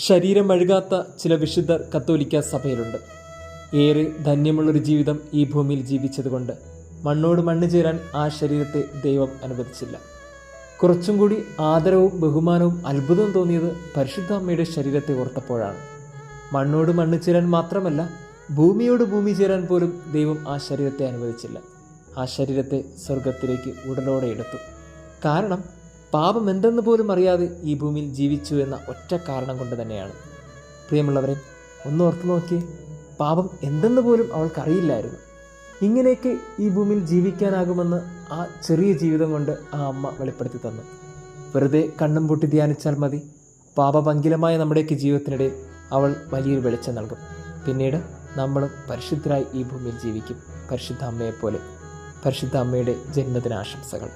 ശരീരം അഴുകാത്ത ചില വിശുദ്ധർ കത്തോലിക്ക സഭയിലുണ്ട്. ഏറെ ധന്യമുള്ളൊരു ജീവിതം ഈ ഭൂമിയിൽ ജീവിച്ചതുകൊണ്ട് മണ്ണോട് മണ്ണ് ചേരാൻ ആ ശരീരത്തെ ദൈവം അനുവദിച്ചില്ല. കുറച്ചും കൂടി ആദരവും ബഹുമാനവും അത്ഭുതവും തോന്നിയത് പരിശുദ്ധ അമ്മയുടെ ശരീരത്തെ ഓർത്തപ്പോഴാണ്. മണ്ണോട് മണ്ണ് ചേരാൻ മാത്രമല്ല, ഭൂമിയോട് ഭൂമി ചേരാൻ പോലും ദൈവം ആ ശരീരത്തെ അനുവദിച്ചില്ല. ആ ശരീരത്തെ സ്വർഗത്തിലേക്ക് ഉടലോടെ എടുത്തു. കാരണം പാപം എന്തെന്ന് പോലും അറിയാതെ ഈ ഭൂമിയിൽ ജീവിച്ചു എന്ന ഒറ്റ കാരണം കൊണ്ട് തന്നെയാണ്. പ്രിയമുള്ളവരെ, ഒന്ന് ഓർത്തു നോക്കിയേ, പാപം എന്തെന്ന് പോലും അവൾക്കറിയില്ലായിരുന്നു. ഇങ്ങനെയൊക്കെ ഈ ഭൂമിയിൽ ജീവിക്കാനാകുമെന്ന് ആ ചെറിയ ജീവിതം കൊണ്ട് ആ അമ്മ വെളിപ്പെടുത്തി തന്നു. വെറുതെ കണ്ണും പൂട്ടി ധ്യാനിച്ചാൽ മതി, പാപപങ്കിലമായ നമ്മുടെയൊക്കെ ജീവിതത്തിനിടയിൽ അവൾ വലിയൊരു വെളിച്ചം നൽകും. പിന്നീട് നമ്മളും പരിശുദ്ധരായി ഈ ഭൂമിയിൽ ജീവിക്കും, പരിശുദ്ധ അമ്മയെപ്പോലെ. പരിശുദ്ധ അമ്മയുടെ ജന്മദിനാശംസകൾ.